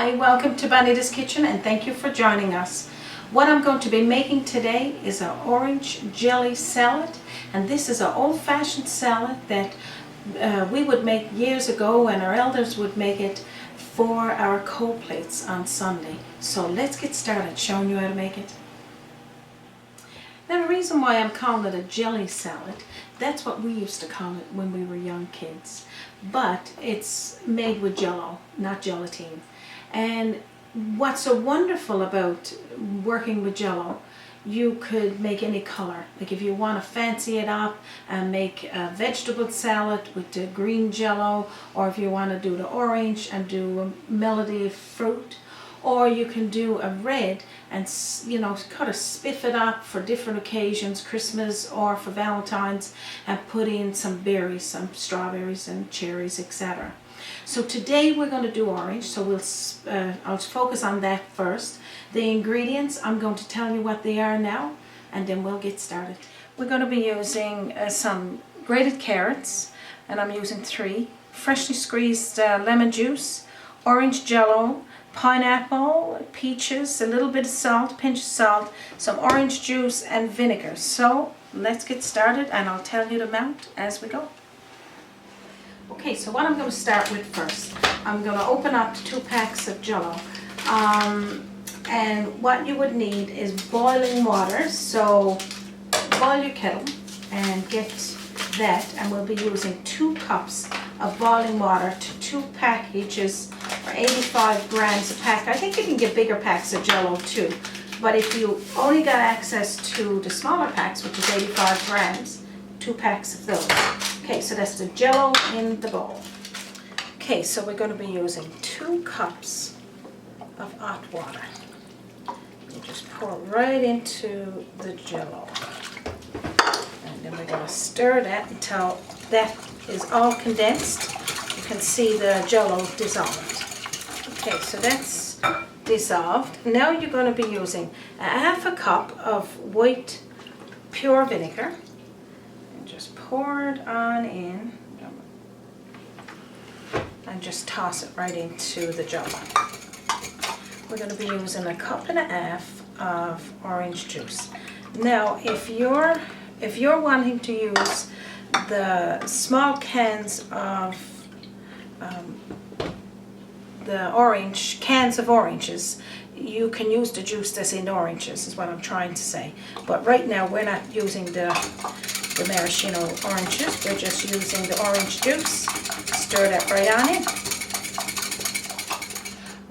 Hi, welcome to Bonita's Kitchen and thank you for joining us. What I'm going to be making today is an orange jelly salad, and this is an old-fashioned salad that we would make years ago, and our elders would make it for our cold plates on Sunday. So let's get started showing you how to make it. Now the reason why I'm calling it a jelly salad, that's what we used to call it when we were young kids. But it's made with jell-o, not gelatin. And what's so wonderful about working with jell-o, you could make any color. Like if you want to fancy it up and make a vegetable salad with the green jell-o, or if you want to do the orange and do a melody of fruit, or you can do a red and, you know, kind of spiff it up for different occasions, Christmas or for Valentine's, and put in some berries, some strawberries and cherries, etc. So today we're going to do orange, so I'll focus on that first. The ingredients, I'm going to tell you what they are now, and then we'll get started. We're going to be using some grated carrots, and I'm using 3, freshly squeezed lemon juice, orange jell-o, pineapple, peaches, a little bit of salt, pinch of salt, some orange juice and vinegar. So let's get started and I'll tell you the amount as we go. Okay, so what I'm going to start with first, I'm going to open up 2 packs of jell-o. And what you would need is boiling water, so boil your kettle and get that, and we'll be using 2 cups of boiling water to 2 packages, or 85 grams a pack. I think you can get bigger packs of jell-o too, but if you only got access to the smaller packs, which is 85 grams, 2 packs of those. Okay, so that's the jell-o in the bowl. Okay, so we're going to be using 2 cups of hot water. You just pour right into the jell-o. And then we're going to stir that until that is all condensed. You can see the jell-o dissolved. Okay, so that's dissolved. Now you're going to be using a half a cup of white pure vinegar. And just pour it on in. And just toss it right into the jell-o. We're going to be using a cup and a half of orange juice. Now, if you're wanting to use the small cans of cans of oranges, you can use the juice that's in the oranges, is what I'm trying to say. But right now we're not using the maraschino oranges, we're just using the orange juice. Stir that right on in.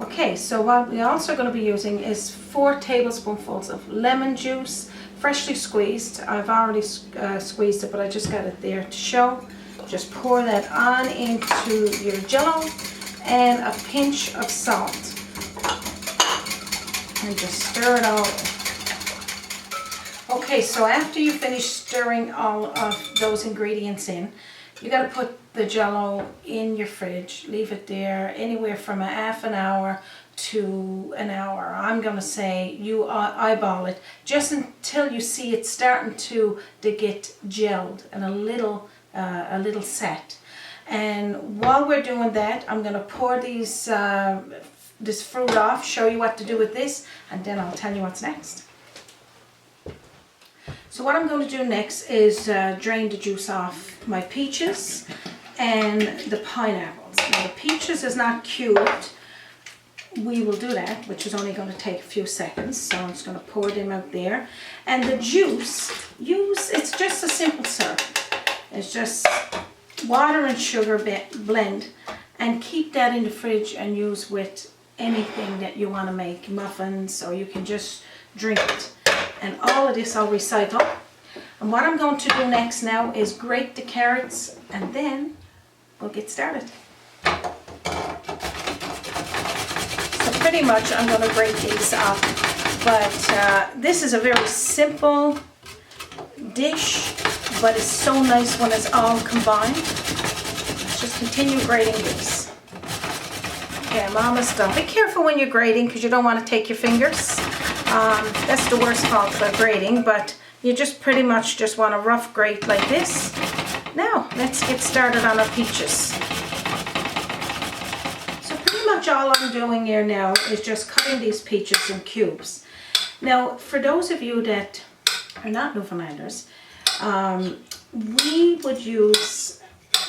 Okay, so what we're also going to be using is 4 tablespoonfuls of lemon juice, freshly squeezed. I've already squeezed it, but I just got it there to show. Just pour that on into your jell-o, and a pinch of salt. And just stir it all. Okay, so after you finish stirring all of those ingredients in, you got to put the jell-o in your fridge. Leave it there anywhere from a half an hour to an hour. I'm going to say you eyeball it just until you see it starting to get gelled and a little set. And while we're doing that, I'm going to pour this fruit off, show you what to do with this, and then I'll tell you what's next. So what I'm going to do next is drain the juice off my peaches and the pineapples. Now the peaches is not cubed. We will do that, which is only going to take a few seconds. So I'm just going to pour them out there. And the juice, it's just a simple syrup. It's just water and sugar blend, and keep that in the fridge and use with anything that you want to make, muffins, or you can just drink it. And all of this I'll recycle. And what I'm going to do next now is grate the carrots, and then we'll get started. So pretty much I'm going to grate these up, but this is a very simple dish, but it's so nice when it's all combined. Let's just continue grating these. Okay, I'm almost done. Be careful when you're grating because you don't want to take your fingers. That's the worst fault about grating, but you just pretty much just want to rough grate like this. Now, let's get started on our peaches. So pretty much much all I'm doing here now is just cutting these peaches in cubes. Now, for those of you that are not Newfoundlanders, we would use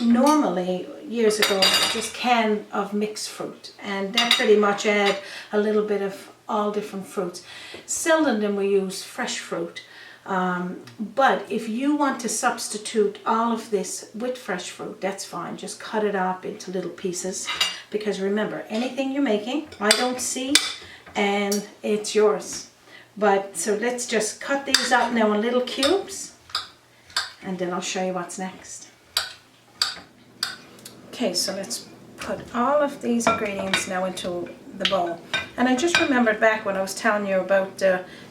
normally years ago just can of mixed fruit, and that pretty much add a little bit of all different fruits. Seldom then we use fresh fruit, but if you want to substitute all of this with fresh fruit, that's fine. Just cut it up into little pieces, because remember, anything you're making I don't see and it's yours. But so let's just cut these up now in little cubes, and then I'll show you what's next. Okay, so let's put all of these ingredients now into the bowl. And I just remembered back when I was telling you about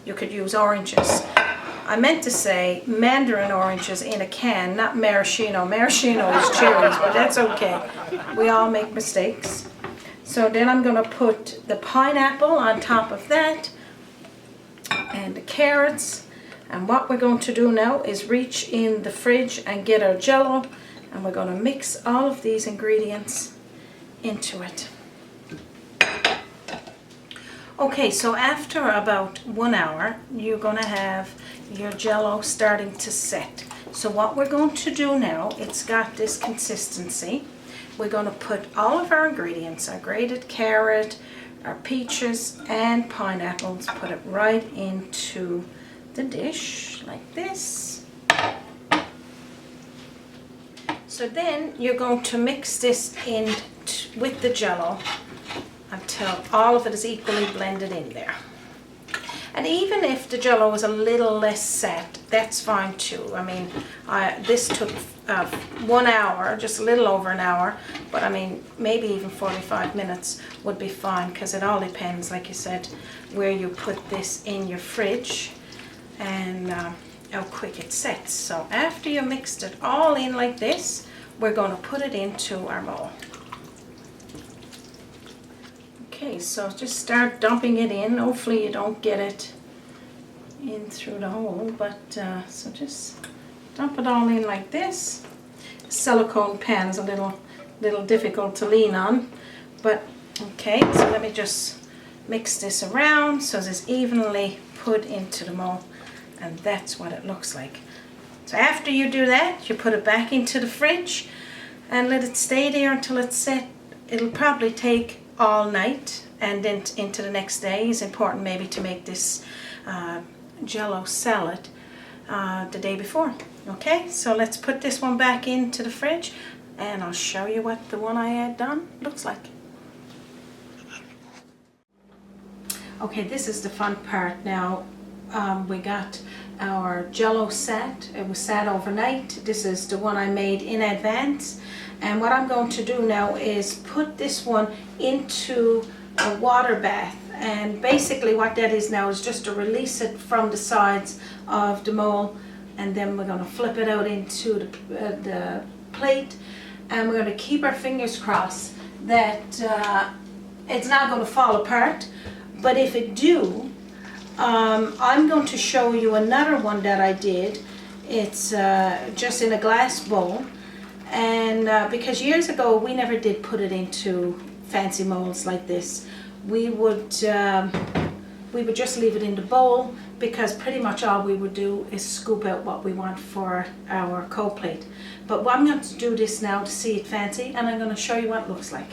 you could use oranges. I meant to say mandarin oranges in a can, not maraschino. Maraschino is cherries, but that's okay. We all make mistakes. So then I'm going to put the pineapple on top of that, and the carrots. And what we're going to do now is reach in the fridge and get our jell-o, and we're going to mix all of these ingredients into it. Okay, so after about 1 hour, you're going to have your jell-o starting to set. So what we're going to do now, it's got this consistency. We're going to put all of our ingredients, our grated carrot, our peaches and pineapples, put it right into the dish like this. So then you're going to mix this in with the jell-o until all of it is equally blended in there. And even if the jell-o is a little less set, that's fine too. I mean, this took 1 hour, just a little over an hour, but I mean, maybe even 45 minutes would be fine, because it all depends, like you said, where you put this in your fridge and how quick it sets. So after you mixed it all in like this, we're going to put it into our bowl. Okay, so just start dumping it in. Hopefully you don't get it in through the hole, but so just dump it all in like this. The silicone pan is a little difficult to lean on, but okay, so let me just mix this around so it's evenly put into the mold, and that's what it looks like. So after you do that, you put it back into the fridge and let it stay there until it's set. It'll probably take all night and then into the next day. It's important maybe to make this jell-o salad the day before. Okay, so let's put this one back into the fridge and I'll show you what the one I had done looks like. Okay, this is the fun part now. We got our jell-o set. It was sat overnight. This is the one I made in advance. And what I'm going to do now is put this one into a water bath. And basically what that is now is just to release it from the sides of the mold. And then we're going to flip it out into the plate. And we're going to keep our fingers crossed that it's not going to fall apart. But if it do, I'm going to show you another one that I did. It's just in a glass bowl. And because years ago we never did put it into fancy molds like this. We would just leave it in the bowl, because pretty much all we would do is scoop out what we want for our cold plate. But I'm going to do this now to see it fancy, and I'm going to show you what it looks like.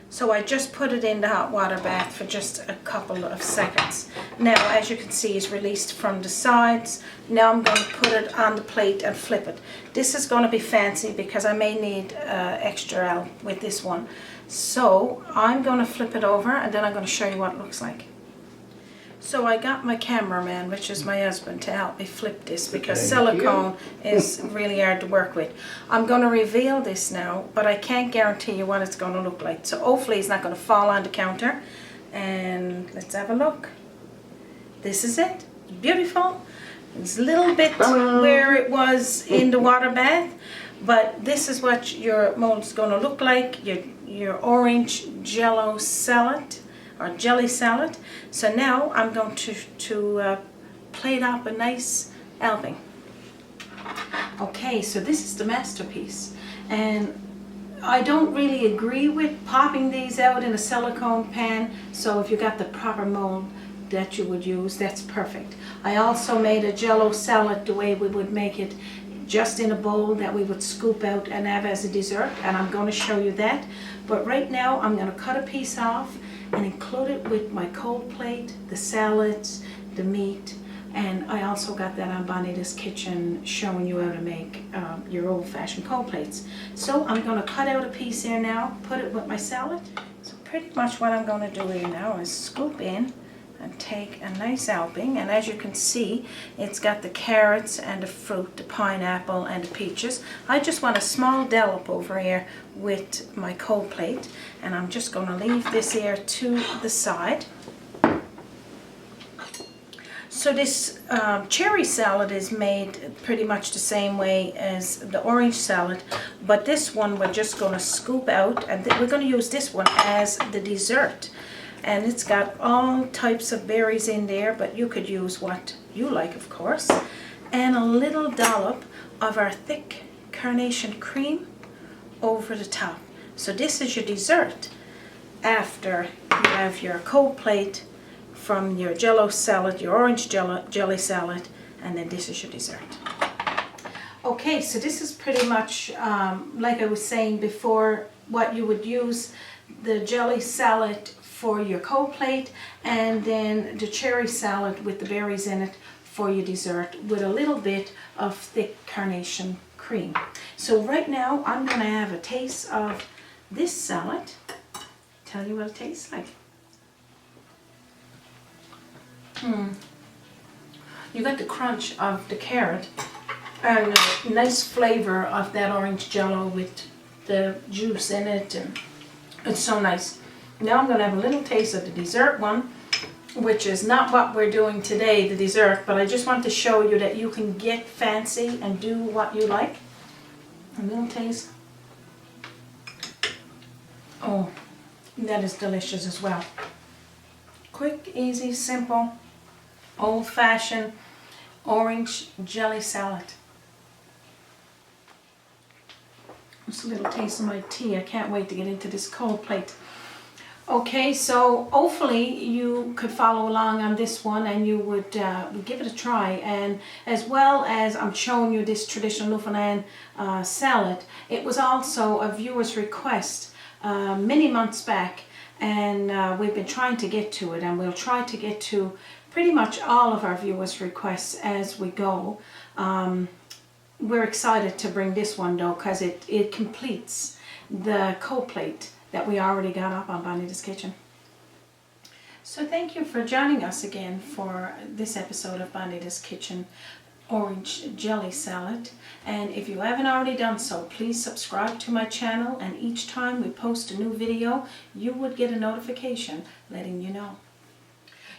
So I just put it in the hot water bath for just a couple of seconds. Now, as you can see, it's released from the sides. Now I'm going to put it on the plate and flip it. This is going to be fancy because I may need extra help with this one. So I'm going to flip it over and then I'm going to show you what it looks like. So I got my cameraman, which is my husband, to help me flip this because silicone is really hard to work with. I'm going to reveal this now, but I can't guarantee you what it's going to look like. So hopefully it's not going to fall on the counter. And let's have a look. This is it. Beautiful. It's a little bit where it was in the water bath, but this is what your mold is going to look like. Your orange jell-o salad. Or jelly salad. So now I'm going to plate up a nice helping. Okay, so this is the masterpiece, and I don't really agree with popping these out in a silicone pan, so if you got the proper mold that you would use, that's perfect. I also made a jell-o salad the way we would make it, just in a bowl that we would scoop out and have as a dessert, and I'm going to show you that. But right now I'm going to cut a piece off and include it with my cold plate, the salads, the meat, and I also got that on Bonita's Kitchen showing you how to make your old-fashioned cold plates. So I'm going to cut out a piece here now, put it with my salad. So pretty much what I'm going to do here now is scoop in and take a nice helping, and as you can see, it's got the carrots and the fruit, the pineapple and the peaches. I just want a small dollop over here with my cold plate, and I'm just going to leave this here to the side. So this cherry salad is made pretty much the same way as the orange salad, but this one we're just going to scoop out, and we're going to use this one as the dessert. And it's got all types of berries in there, but you could use what you like, of course. And a little dollop of our thick carnation cream over the top. So this is your dessert after you have your cold plate from your jell-o salad, your orange jelly salad, and then this is your dessert. Okay, so this is pretty much like I was saying before, what you would use the jelly salad for your cold plate, and then the cherry salad with the berries in it for your dessert, with a little bit of thick carnation cream. So right now I'm going to have a taste of this salad. Tell you what it tastes like. You got the crunch of the carrot and a nice flavor of that orange jell-o with the juice in it, and it's so nice. Now I'm going to have a little taste of the dessert one, which is not what we're doing today, the dessert, but I just want to show you that you can get fancy and do what you like. A little taste. Oh, that is delicious as well. Quick, easy, simple, old-fashioned orange jelly salad. Just a little taste of my tea. I can't wait to get into this cold plate. Okay, so hopefully you could follow along on this one and you would give it a try. And as well as I'm showing you this traditional Newfoundland salad, it was also a viewer's request many months back, and we've been trying to get to it, and we'll try to get to pretty much all of our viewers' requests as we go. We're excited to bring this one though, because it completes the cold plate that we already got up on Bonita's Kitchen. So thank you for joining us again for this episode of Bonita's Kitchen Orange Jelly Salad. And if you haven't already done so, please subscribe to my channel, and each time we post a new video, you would get a notification letting you know.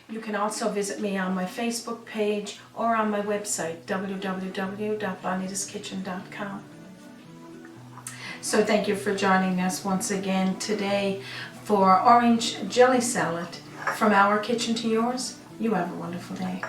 You can also visit me on my Facebook page or on my website, www.bonitaskitchen.com. So thank you for joining us once again today for Orange Jelly Salad. From our kitchen to yours, you have a wonderful day.